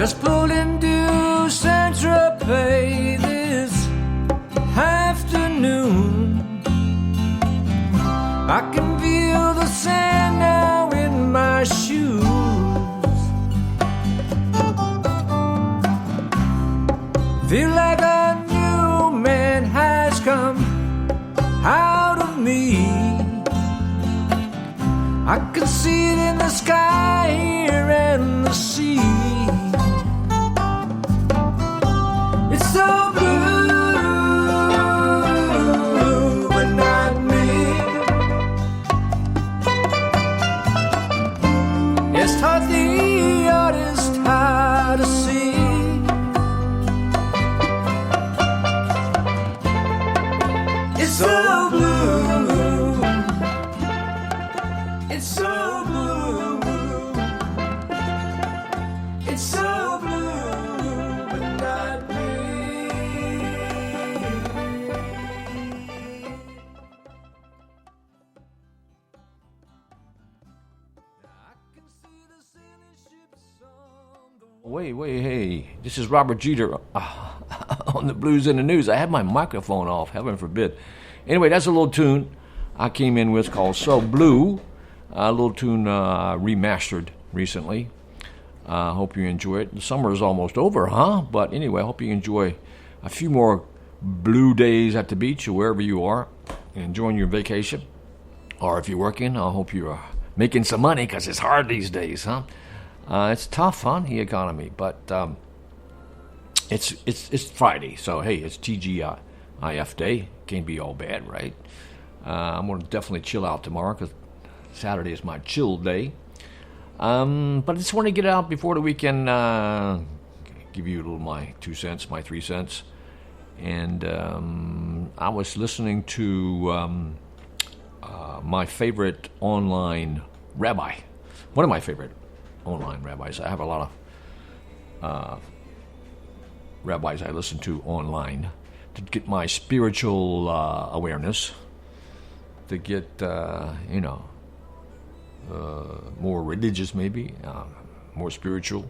Let's pull into Saint-Tropez this afternoon. I can feel the sand now in my shoes. Feel like a new man has come out of me. I can see it in the sky here and the sea. It's so blue, but not me. It's taught the artist how to see. It's so blue. It's so blue. It's so blue, but not me. Wait, hey, this is Robert Jeter on the Blues in the News. I had my microphone off, heaven forbid. Anyway, that's a little tune I came in with called So Blue, a little tune remastered recently. Hope you enjoy it. The summer is almost over, huh? But anyway, I hope you enjoy a few more blue days at the beach or wherever you are, enjoying your vacation. Or if you're working, I hope you're making some money because it's hard these days, huh? It's tough, huh, the economy, but it's Friday, so hey, it's TGIF Day. Can't be all bad, right? I'm going to definitely chill out tomorrow because Saturday is my chill day. But I just want to get out before the weekend, give you a little my 2 cents, my 3 cents. And I was listening to my favorite online rabbi, one of my favorite online rabbis. I have a lot of rabbis I listen to online to get my spiritual awareness, to get, more religious maybe, more spiritual.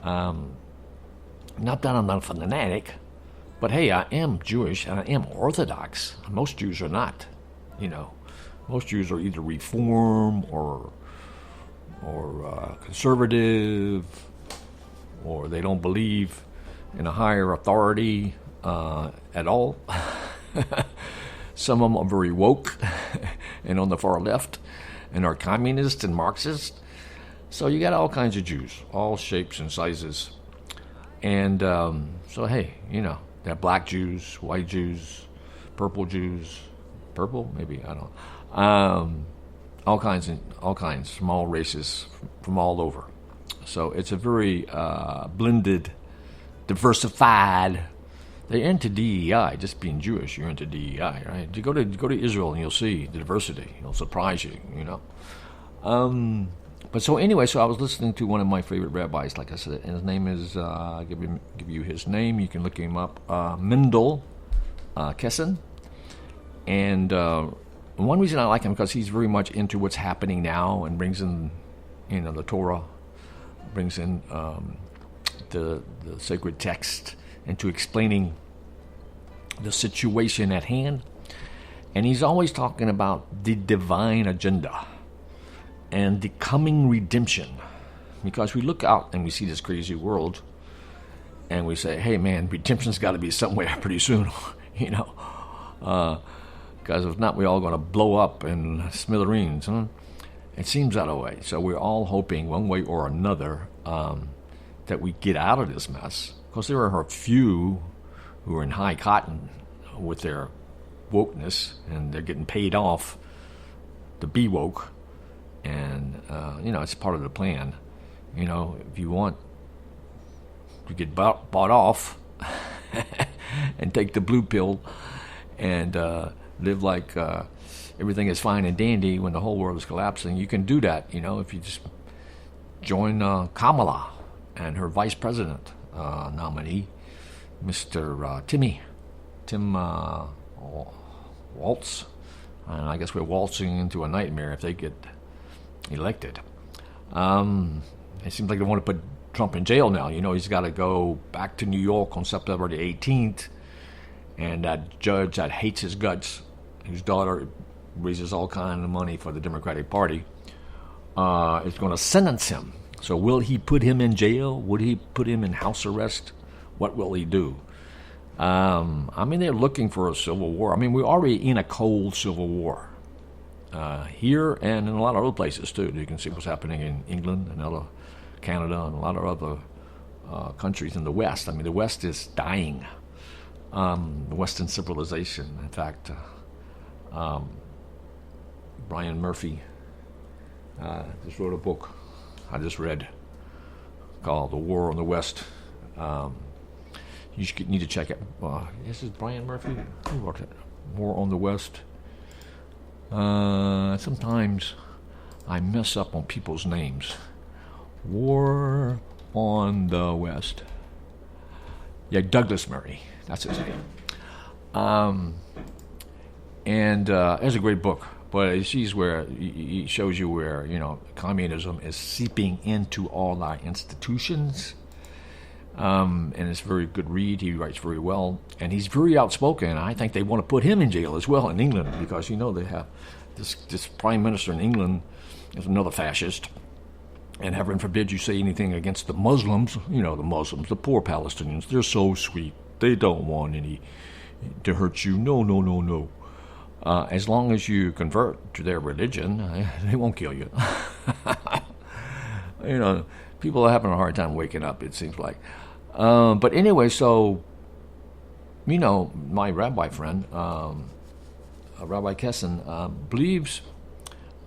Not that I'm not a fanatic, but hey, I am Jewish and I am Orthodox. Most Jews are not, Most Jews are either Reform or conservative, or they don't believe in a higher authority at all. Some of them are very woke and on the far left and are communist and Marxist. So you got all kinds of Jews, all shapes and sizes. And so, hey, there are black Jews, white Jews, purple Jews. Purple? Maybe, I don't know. All kinds, from all races, from all over. So it's a very blended, diversified. They're into DEI, just being Jewish. You're into DEI, right? You go to Israel and you'll see the diversity. It'll surprise you, But so anyway, so I was listening to one of my favorite rabbis, like I said, and his name is, I'll give you his name. You can look him up, Mendel Kessen. And one reason I like him because he's very much into what's happening now and brings in, the Torah, brings in the sacred text into explaining the situation at hand. And he's always talking about the divine agenda and the coming redemption. Because we look out and we see this crazy world and we say, hey man, redemption's got to be somewhere pretty soon, because if not, we're all going to blow up in smithereens. Huh? It seems that way. So we're all hoping one way or another that we get out of this mess. Because there are a few who are in high cotton with their wokeness, and they're getting paid off to be woke. And, it's part of the plan. If you want to get bought off and take the blue pill and live like everything is fine and dandy when the whole world is collapsing, you can do that, if you just join Kamala and her vice president nominee, Mr. Tim Waltz. And I guess we're waltzing into a nightmare if they get elected. It seems like they want to put Trump in jail now. He's got to go back to New York on September the 18th, and that judge that hates his guts, whose daughter raises all kinds of money for the Democratic Party, is going to sentence him. So will he put him in jail? Would he put him in house arrest? What will he do? They're looking for a civil war. We're already in a cold civil war here and in a lot of other places, too. You can see what's happening in England and Canada and a lot of other countries in the West. The West is dying. The Western civilization. In fact, Brian Murphy just wrote a book I just read called The War on the West. You need to check it. This is Brian Murphy. Who wrote it? War on the West. Sometimes I mess up on people's names. War on the West. Yeah, Douglas Murray. That's his name. And it's a great book. But it sees where he shows you where communism is seeping into all our institutions. And it's a very good read. He writes very well, and he's very outspoken. I think they want to put him in jail as well in England because they have this prime minister in England is another fascist, and heaven forbid you say anything against the Muslims. The Muslims, the poor Palestinians, they're so sweet. They don't want any to hurt you. No. As long as you convert to their religion, they won't kill you. People are having a hard time waking up, it seems like. But anyway, so, my rabbi friend, Rabbi Kessin, believes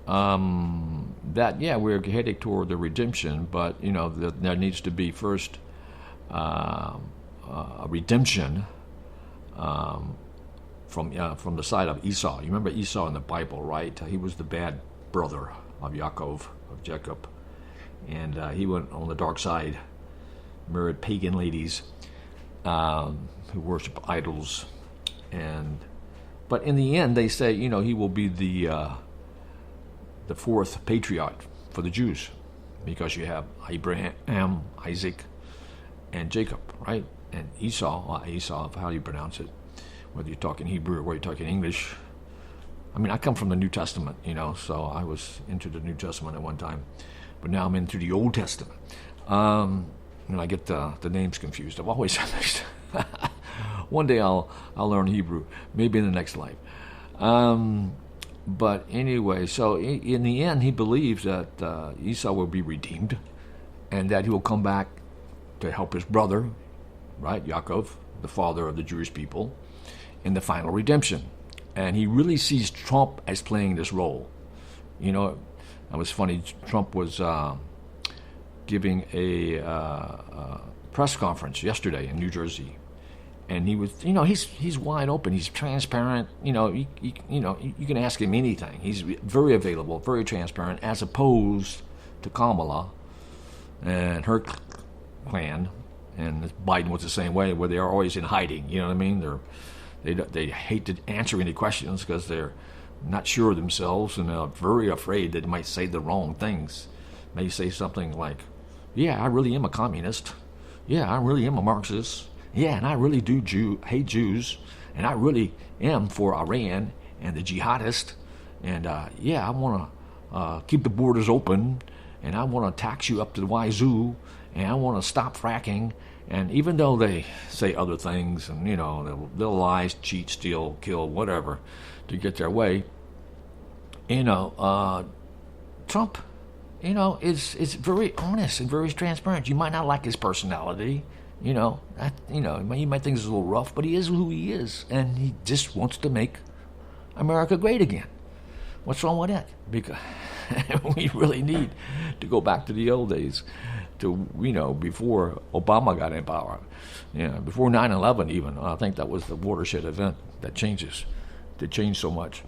that, we're heading toward the redemption, but, there needs to be first a redemption from the side of Esau. You remember Esau in the Bible, right? He was the bad brother of Jacob. And he went on the dark side, married pagan ladies who worship idols. But in the end, they say, he will be the fourth patriarch for the Jews, because you have Abraham, Isaac, and Jacob, right? And Esau, how do you pronounce it? Whether you're talking Hebrew or whether you're talking English. I come from the New Testament, so I was into the New Testament at one time. But now I'm into the Old Testament. And I get the names confused. I've always had this. One day I'll learn Hebrew, maybe in the next life. But anyway, so in the end, he believes that Esau will be redeemed and that he will come back to help his brother, right, Yaakov, the father of the Jewish people, in the final redemption. And he really sees Trump as playing this role. It was funny. Trump was giving a press conference yesterday in New Jersey, and he was, he's wide open. He's transparent. You can ask him anything. He's very available, very transparent, as opposed to Kamala and her clan. And Biden was the same way, where they are always in hiding. You know what I mean? They hate to answer any questions because they're not sure of themselves, and they're very afraid that they might say the wrong things. May say something like, yeah, I really am a communist. Yeah, I really am a Marxist. Yeah, and I really do hate Jews. And I really am for Iran and the jihadists. And I want to keep the borders open. And I want to tax you up to the wazoo. And I want to stop fracking. And even though they say other things, and they'll lie, cheat, steal, kill, whatever, to get their way, Trump, is very honest and very transparent. You might not like his personality, you might think he's a little rough, but he is who he is, and he just wants to make America great again. What's wrong with that? Because we really need to go back to the old days, to before Obama got in power, before 9/11 even. I think that was the watershed event that changed so much.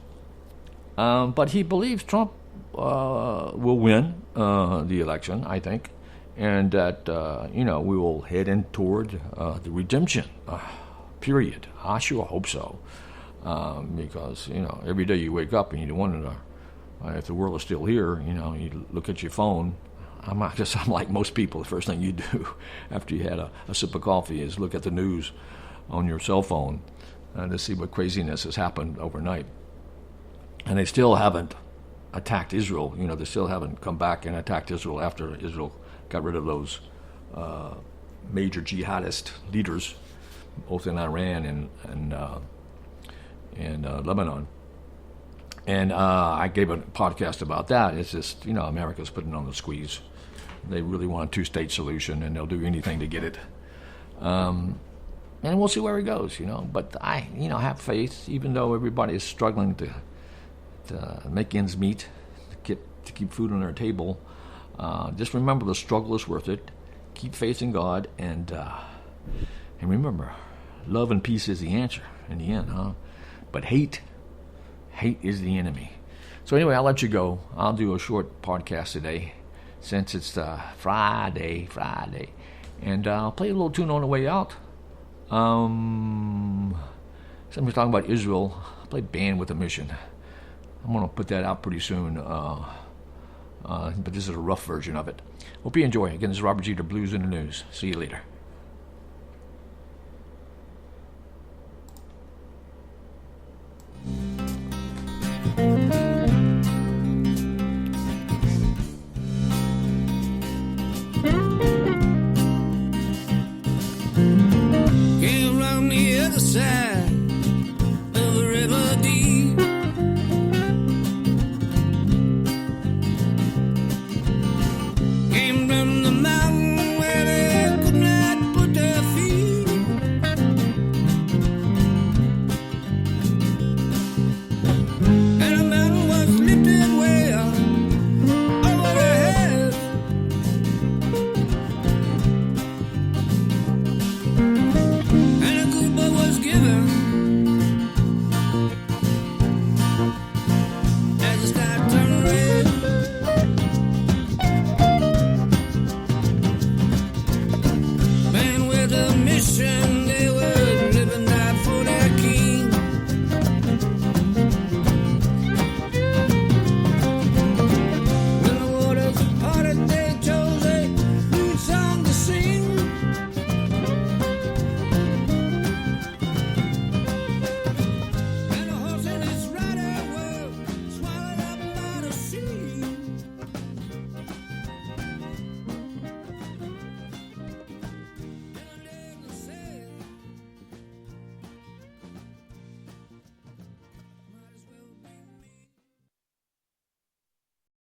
But he believes Trump will win the election, I think, and that we will head in toward the redemption period. I sure hope so, because every day you wake up and you wonder if the world is still here. You look at your phone. I'm like most people. The first thing you do after you had a sip of coffee is look at the news on your cell phone to see what craziness has happened overnight. And they still haven't attacked Israel. You know, they still haven't come back and attacked Israel after Israel got rid of those major jihadist leaders, both in Iran and Lebanon. And I gave a podcast about that. It's just, you know, America's putting on the squeeze. They really want a two-state solution, and they'll do anything to get it. And we'll see where it goes, you know. But I, you know, have faith, even though everybody is struggling to make ends meet, to keep food on their table. Just remember the struggle is worth it. Keep faith in God, and remember, love and peace is the answer in the end, huh? But hate is the enemy. So anyway, I'll let you go. I'll do a short podcast today, since it's Friday, and I'll play a little tune on the way out. Somebody's talking about Israel. I played Band with a Mission. I'm going to put that out pretty soon, but this is a rough version of it. Hope you enjoy. Again, this is Robert Jeter, Blues in the News. See you later. Came around the other side.